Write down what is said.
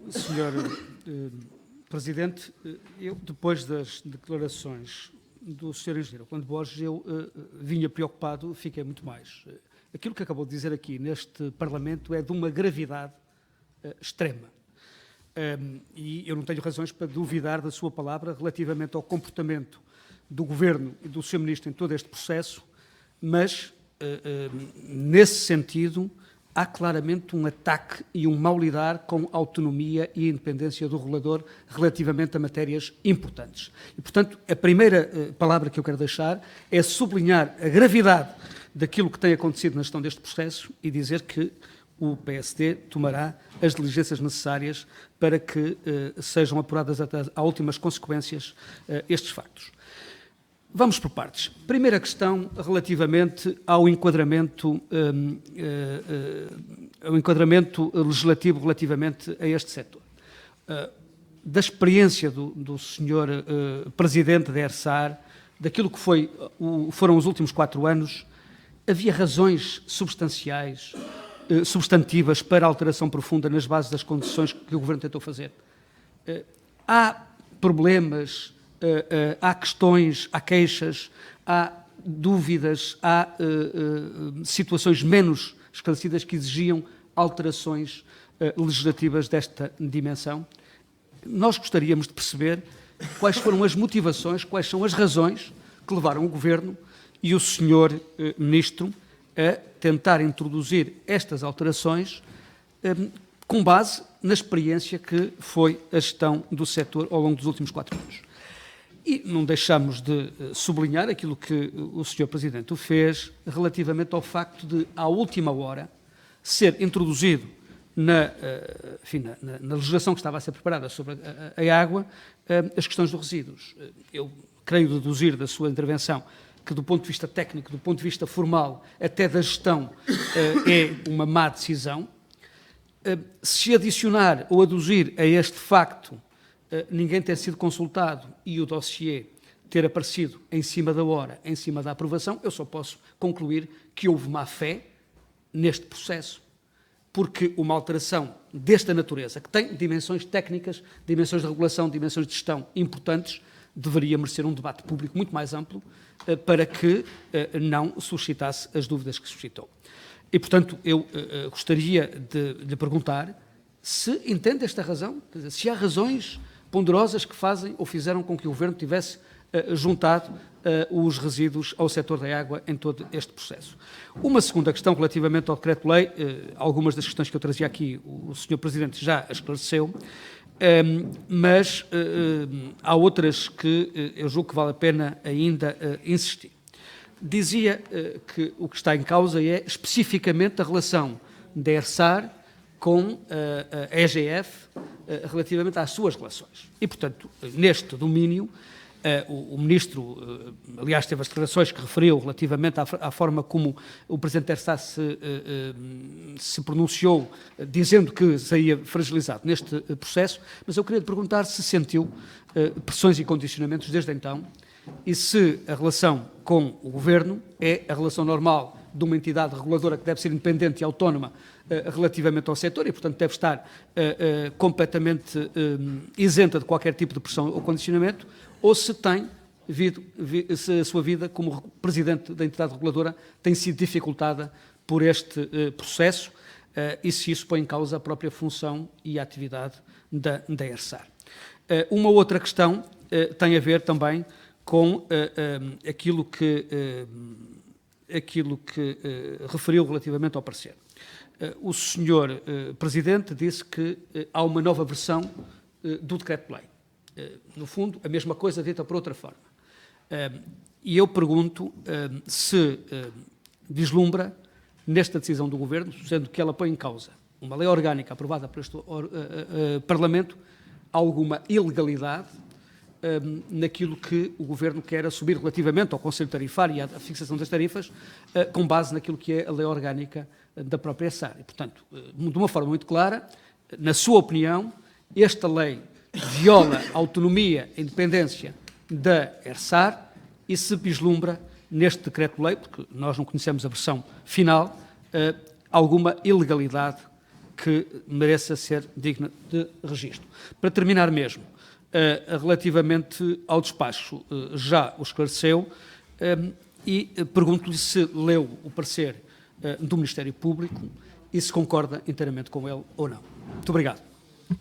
Senhor Presidente, eu, depois das declarações do Sr. Engenheiro Orlando Borges, eu vinha preocupado, fiquei muito mais. Aquilo que acabou de dizer aqui neste Parlamento é de uma gravidade extrema. E eu não tenho razões para duvidar da sua palavra relativamente ao comportamento do Governo e do Sr. Ministro em todo este processo, mas, nesse sentido, há claramente um ataque e um mau lidar com a autonomia e a independência do regulador relativamente a matérias importantes. E, portanto, a primeira palavra que eu quero deixar é sublinhar a gravidade daquilo que tem acontecido na gestão deste processo e dizer que o PSD tomará as diligências necessárias para que sejam apuradas até às últimas consequências estes factos. Vamos por partes. Primeira questão relativamente ao enquadramento legislativo relativamente a este setor. Da experiência do Sr. Presidente da ERSAR, daquilo que foram os últimos 4 anos, havia razões substantivas para a alteração profunda nas bases das condições que o Governo tentou fazer. Há problemas, há questões, há queixas, há dúvidas, há situações menos esclarecidas que exigiam alterações legislativas desta dimensão. Nós gostaríamos de perceber quais foram as motivações, quais são as razões que levaram o Governo e o Sr. Ministro a tentar introduzir estas alterações com base na experiência que foi a gestão do setor ao longo dos últimos 4 anos. E não deixamos de sublinhar aquilo que o Sr. Presidente o fez relativamente ao facto de, à última hora, ser introduzido na legislação que estava a ser preparada sobre a água as questões dos resíduos. Eu creio deduzir da sua intervenção que, do ponto de vista técnico, do ponto de vista formal, até da gestão, é uma má decisão. Se adicionar ou aduzir a este facto ninguém ter sido consultado e o dossiê ter aparecido em cima da hora, em cima da aprovação, eu só posso concluir que houve má-fé neste processo, porque uma alteração desta natureza, que tem dimensões técnicas, dimensões de regulação, dimensões de gestão importantes, deveria merecer um debate público muito mais amplo para que não suscitasse as dúvidas que suscitou. E, portanto, eu gostaria de lhe perguntar se entende esta razão, quer dizer, se há razões ponderosas que fazem ou fizeram com que o Governo tivesse juntado os resíduos ao setor da água em todo este processo. Uma segunda questão relativamente ao decreto-lei, algumas das questões que eu trazia aqui o Sr. Presidente já esclareceu, mas há outras que eu julgo que vale a pena ainda insistir. Dizia que o que está em causa é especificamente a relação da ERSAR com a EGF relativamente às suas relações. E, portanto, neste domínio, o Ministro, aliás, teve as declarações que referiu relativamente à forma como o Presidente da ERSAR se pronunciou, dizendo que saía fragilizado neste processo, mas eu queria lhe perguntar se sentiu pressões e condicionamentos desde então e se a relação com o Governo é a relação normal de uma entidade reguladora que deve ser independente e autónoma relativamente ao setor e, portanto, deve estar completamente isenta de qualquer tipo de pressão ou condicionamento, ou se se a sua vida como Presidente da entidade reguladora tem sido dificultada por este processo e se isso põe em causa a própria função e a atividade da ERSAR. Uma outra questão tem a ver também com aquilo que referiu relativamente ao parecer. O Sr. Presidente disse que há uma nova versão do decreto-lei. No fundo, a mesma coisa dita por outra forma. E eu pergunto se vislumbra, nesta decisão do Governo, sendo que ela põe em causa uma lei orgânica aprovada por este Parlamento, alguma ilegalidade naquilo que o Governo quer assumir relativamente ao Conselho Tarifário e à fixação das tarifas, com base naquilo que é a lei orgânica da própria ERSAR. E, portanto, de uma forma muito clara, na sua opinião, esta lei viola a autonomia e independência da ERSAR e se vislumbra neste decreto-lei, porque nós não conhecemos a versão final, alguma ilegalidade que mereça ser digna de registro. Para terminar mesmo, relativamente ao despacho, já o esclareceu, e pergunto-lhe se leu o parecer do Ministério Público e se concorda inteiramente com ele ou não. Muito obrigado.